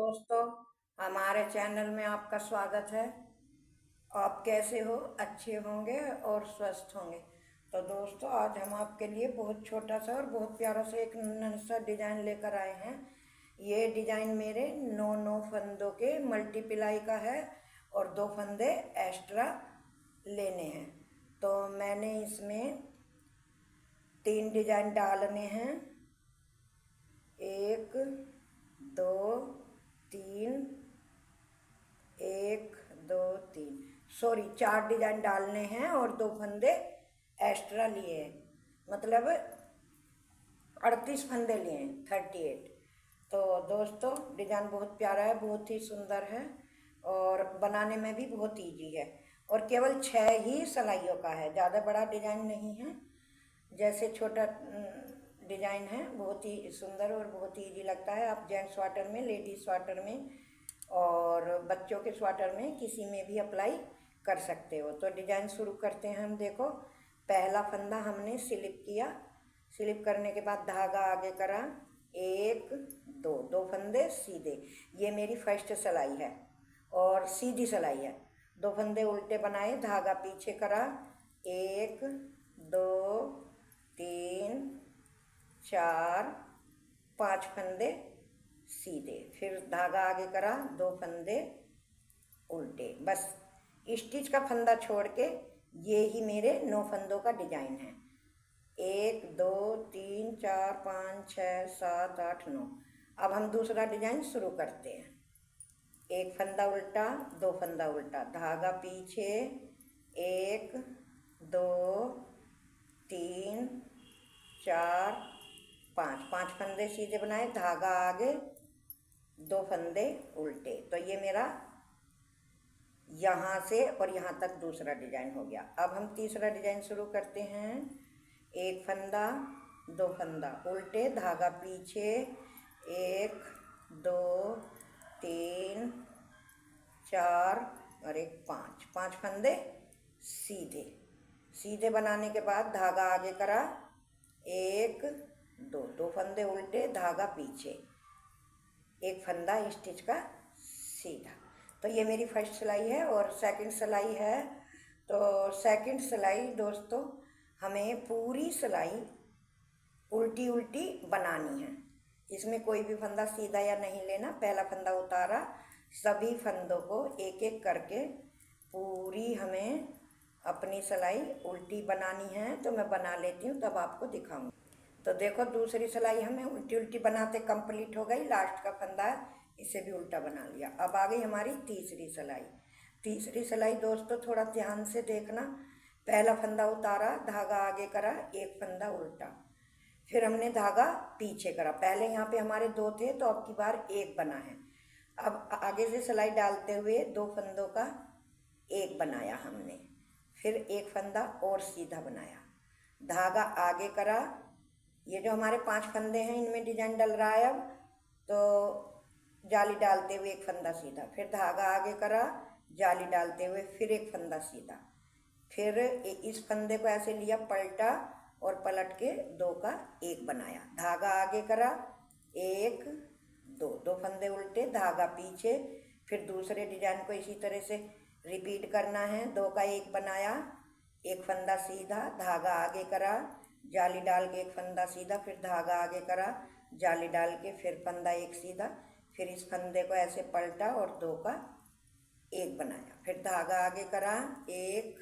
दोस्तों, हमारे चैनल में आपका स्वागत है। आप कैसे हो? अच्छे होंगे और स्वस्थ होंगे। तो दोस्तों, आज हम आपके लिए बहुत छोटा सा और बहुत प्यारा सा एक नन्हा सा डिजाइन लेकर आए हैं। ये डिजाइन मेरे नौ फंदों के मल्टीप्लाई का है और 2 फंदे एक्स्ट्रा लेने हैं। तो मैंने इसमें 3 डिजाइन डालने हैं। 1 2 3, 1 2 3, सॉरी 4 डिजाइन डालने हैं और 2 फंदे एक्स्ट्रा लिए हैं, मतलब 38 फंदे लिए हैं, 38। तो दोस्तों, डिजाइन बहुत प्यारा है, बहुत ही सुंदर है और बनाने में भी बहुत इजी है। और केवल 6 ही सिलाइयों का है, ज़्यादा बड़ा डिजाइन नहीं है। जैसे छोटा डिजाइन है, बहुत ही सुंदर और बहुत ही इजी लगता है। आप जेंट्स स्वेटर में, लेडीज स्वेटर में और बच्चों के स्वेटर में किसी में भी अप्लाई कर सकते हो। तो डिजाइन शुरू करते हैं हम। देखो, पहला फंदा हमने स्लिप किया। स्लिप करने के बाद धागा आगे करा, 1 2, 2 फंदे सीधे। ये मेरी फर्स्ट सिलाई है और सीधी सिलाई है। 2 फंदे उल्टे बनाए, धागा पीछे करा, 1 2 3 4 5 फंदे सीधे। फिर धागा आगे करा, 2 फंदे उल्टे। बस स्टिच का फंदा छोड़ के ये ही मेरे 9 फंदों का डिजाइन है। 1 2 3 4 5 6 7 8 9। अब हम दूसरा डिजाइन शुरू करते हैं। 1 फंदा उल्टा, 2 फंदा उल्टा, धागा पीछे, 1 2 3 4 5, 5 फंदे सीधे बनाए, धागा आगे, 2 फंदे उल्टे। तो ये मेरा यहाँ से और यहाँ तक दूसरा डिजाइन हो गया। अब हम तीसरा डिजाइन शुरू करते हैं। 1 फंदा, 2 फंदा उल्टे, धागा पीछे, 1 2 3 4 और 1 5, 5 फंदे सीधे। सीधे बनाने के बाद धागा आगे करा, 1 2, 2 फंदे उल्टे, धागा पीछे, 1 फंदा स्टिच का सीधा। तो ये मेरी फर्स्ट सिलाई है। और सेकंड सिलाई है। तो सेकंड सिलाई दोस्तों, हमें पूरी सिलाई उल्टी उल्टी बनानी है। इसमें कोई भी फंदा सीधा या नहीं लेना। पहला फंदा उतारा, सभी फंदों को एक एक करके पूरी हमें अपनी सिलाई उल्टी बनानी है। तो मैं बना लेती हूँ, तब आपको दिखाऊंगी। तो देखो, दूसरी सिलाई हमें उल्टी उल्टी बनाते कंप्लीट हो गई। लास्ट का फंदा है, इसे भी उल्टा बना लिया। अब आ गई हमारी तीसरी सिलाई। तीसरी सिलाई दोस्तों, थोड़ा ध्यान से देखना। पहला फंदा उतारा, धागा आगे करा, 1 फंदा उल्टा, फिर हमने धागा पीछे करा। पहले यहाँ पे हमारे 2 थे, तो अब की बार 1 बना है। अब आगे से सिलाई डालते हुए 2 फंदों का 1 बनाया हमने, फिर 1 फंदा और सीधा बनाया, धागा आगे करा। ये जो हमारे 5 फंदे हैं, इनमें डिजाइन डल रहा है। अब तो जाली डालते हुए 1 फंदा सीधा, फिर धागा आगे करा, जाली डालते हुए फिर 1 फंदा सीधा, फिर इस फंदे को ऐसे लिया, पलटा और पलट के 2 का 1 बनाया, धागा आगे करा, 1 2, 2 फंदे उल्टे, धागा पीछे। फिर दूसरे डिजाइन को इसी तरह से रिपीट करना है। 2 का 1 बनाया, 1 फंदा सीधा, धागा आगे करा, जाली डाल के 1 फंदा सीधा, फिर धागा आगे करा, जाली डाल के फिर फंदा 1 सीधा, फिर इस फंदे को ऐसे पलटा और 2 का 1 बनाया, फिर धागा आगे करा, 1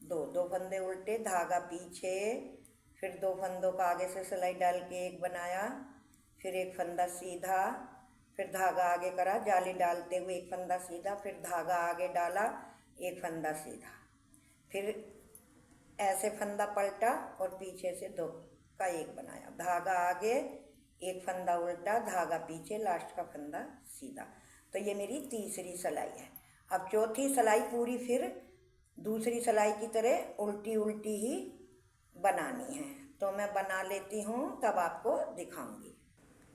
2, 2 फंदे उल्टे, धागा पीछे, फिर 2 फंदों का आगे से सिलाई डाल के 1 बनाया, फिर 1 फंदा सीधा, फिर धागा आगे करा, जाली डालते हुए 1 फंदा सीधा, फिर धागा आगे डाला, 1 फंदा सीधा, फिर ऐसे फंदा पलटा और पीछे से 2 का 1 बनाया, धागा आगे, 1 फंदा उल्टा, धागा पीछे, लास्ट का फंदा सीधा। तो ये मेरी तीसरी सिलाई है। अब चौथी सिलाई पूरी फिर दूसरी सिलाई की तरह उल्टी उल्टी ही बनानी है। तो मैं बना लेती हूँ, तब आपको दिखाऊंगी।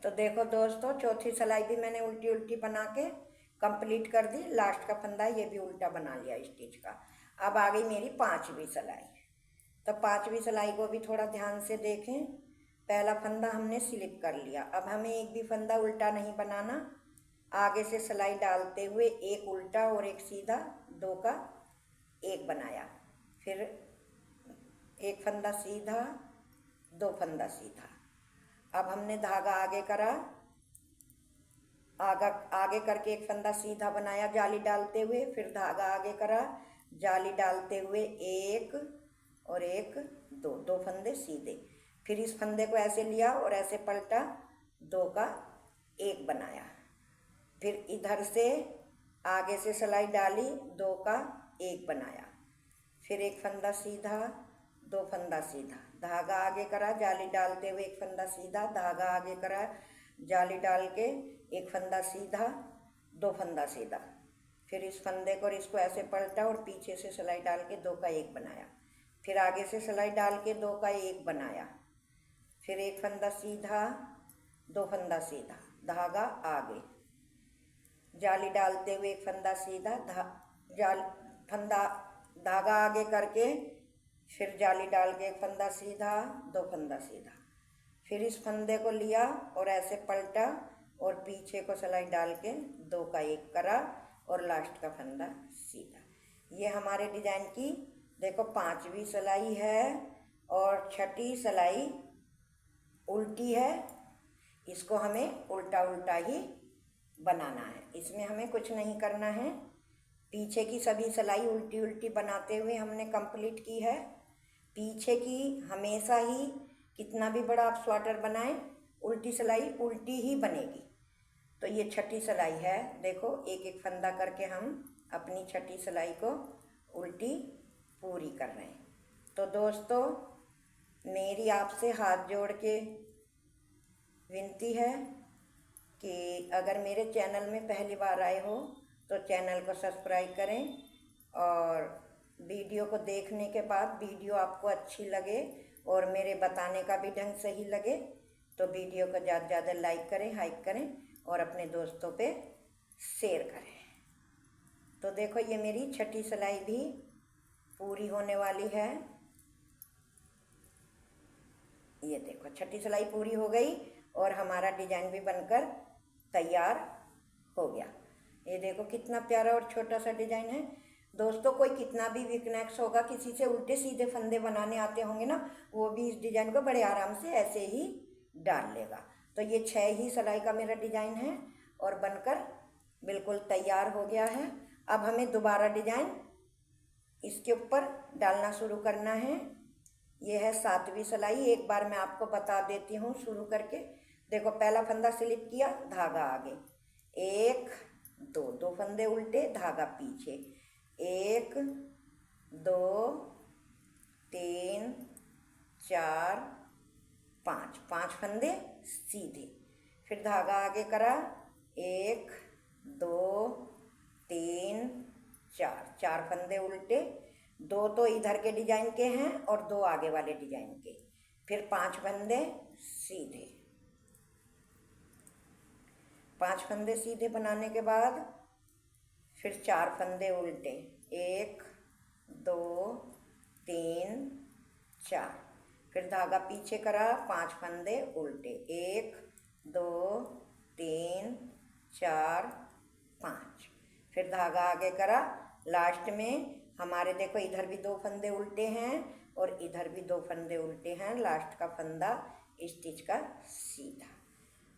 तो देखो दोस्तों, चौथी सिलाई भी मैंने उल्टी उल्टी बना के कंप्लीट कर दी। लास्ट का फंदा ये भी उल्टा बना लिया स्टिच का। अब आ गई मेरी 5वीं सिलाई। तो 5वीं सिलाई को भी थोड़ा ध्यान से देखें। पहला फंदा हमने स्लिप कर लिया। अब हमें एक भी फंदा उल्टा नहीं बनाना। आगे से सिलाई डालते हुए एक उल्टा और एक सीधा, दो का एक बनाया। फिर एक फंदा सीधा, दो फंदा सीधा। अब हमने धागा आगे करा, आगे करके एक फंदा सीधा बनाया जाली डालते हुए, फिर धागा आगे करा, जाली डालते हुए एक और एक, दो, दो फंदे सीधे। फिर इस फंदे को ऐसे लिया और ऐसे पलटा, दो का एक बनाया। फिर इधर से आगे से सिलाई डाली, दो का एक बनाया। फिर एक फंदा सीधा, दो फंदा सीधा, धागा आगे करा, जाली डालते हुए एक फंदा सीधा, धागा आगे करा, जाली डाल के एक फंदा सीधा, दो फंदा सीधा। फिर इस फंदे को और इसको ऐसे पलटा और पीछे से सिलाई डाल के दो का एक बनाया। फिर आगे से सिलाई डाल के दो का एक बनाया। फिर एक फंदा सीधा, दो फंदा सीधा, धागा आगे, जाली डालते हुए एक फंदा सीधा, धागा आगे करके फिर जाली डाल के एक फंदा सीधा, दो फंदा सीधा। फिर इस फंदे को लिया और ऐसे पलटा और पीछे को सिलाई डाल के दो का एक करा और लास्ट का फंदा सीधा। ये हमारे डिजाइन की देखो 5वीं सिलाई है और 6ठी सिलाई उल्टी है। इसको हमें उल्टा उल्टा ही बनाना है, इसमें हमें कुछ नहीं करना है। पीछे की सभी सिलाई उल्टी उल्टी बनाते हुए हमने कंप्लीट की है। पीछे की हमेशा ही कितना भी बड़ा आप स्वेटर बनाएं, उल्टी सिलाई उल्टी ही बनेगी। तो ये 6ठी सिलाई है। देखो एक एक फंदा करके हम अपनी 6ठी सिलाई को उल्टी पूरी कर रहे हैं। तो दोस्तों मेरी आपसे हाथ जोड़ के विनती है कि अगर मेरे चैनल में पहली बार आए हो तो चैनल को सब्सक्राइब करें, और वीडियो को देखने के बाद वीडियो आपको अच्छी लगे और मेरे बताने का भी ढंग सही लगे तो वीडियो को ज़्यादा ज़्यादा लाइक करें, हाइक करें और अपने दोस्तों पे शेयर करें। तो देखो ये मेरी 6ठी सिलाई भी पूरी होने वाली है। ये देखो 6ठी सिलाई पूरी हो गई और हमारा डिजाइन भी बनकर तैयार हो गया। ये देखो कितना प्यारा और छोटा सा डिजाइन है। दोस्तों कोई कितना भी वीकनेस होगा, किसी से उल्टे सीधे फंदे बनाने आते होंगे ना, वो भी इस डिजाइन को बड़े आराम से ऐसे ही डाल लेगा। तो ये 6 ही सिलाई का मेरा डिजाइन है और बनकर बिल्कुल तैयार हो गया है। अब हमें दोबारा डिजाइन इसके ऊपर डालना शुरू करना है। ये है 7वीं सिलाई। एक बार मैं आपको बता देती हूँ शुरू करके। देखो पहला फंदा स्लिप किया, धागा आगे, एक, दो, दो फंदे उल्टे, धागा पीछे, एक, दो, तीन, चार, पाँच, 5 फंदे सीधे। फिर धागा आगे करा, एक, दो, तीन, चार, 4 फंदे उल्टे, 2 तो इधर के डिजाइन के हैं और 2 आगे वाले डिजाइन के। फिर 5 फंदे सीधे। 5 फंदे सीधे बनाने के बाद फिर 4 फंदे उल्टे, एक, दो, तीन, चार। फिर धागा पीछे करा, 5 फंदे उल्टे, एक, दो, तीन, चार, 5। फिर धागा आगे करा, लास्ट में हमारे देखो इधर भी 2 फंदे उल्टे हैं और इधर भी 2 फंदे उल्टे हैं, लास्ट का फंदा स्टिच का सीधा।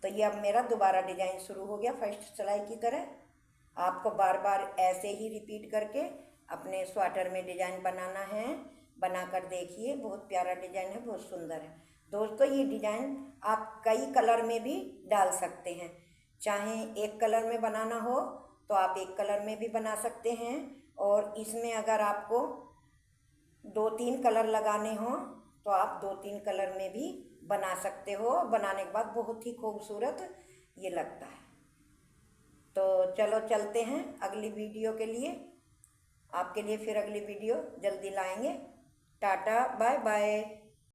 तो ये अब मेरा दोबारा डिजाइन शुरू हो गया फर्स्ट सिलाई की तरह। आपको बार बार ऐसे ही रिपीट करके अपने स्वेटर में डिजाइन बनाना है। बनाकर देखिए, बहुत प्यारा डिजाइन है, बहुत सुंदर है। दोस्तों ये डिजाइन आप कई कलर में भी डाल सकते हैं। चाहे एक कलर में बनाना हो तो आप एक कलर में भी बना सकते हैं, और इसमें अगर आपको 2-3 कलर लगाने हो तो आप 2-3 कलर में भी बना सकते हो। बनाने के बाद बहुत ही खूबसूरत ये लगता है। तो चलो चलते हैं अगली वीडियो के लिए। आपके लिए फिर अगली वीडियो जल्दी लाएंगे। टाटा, बाय बाय।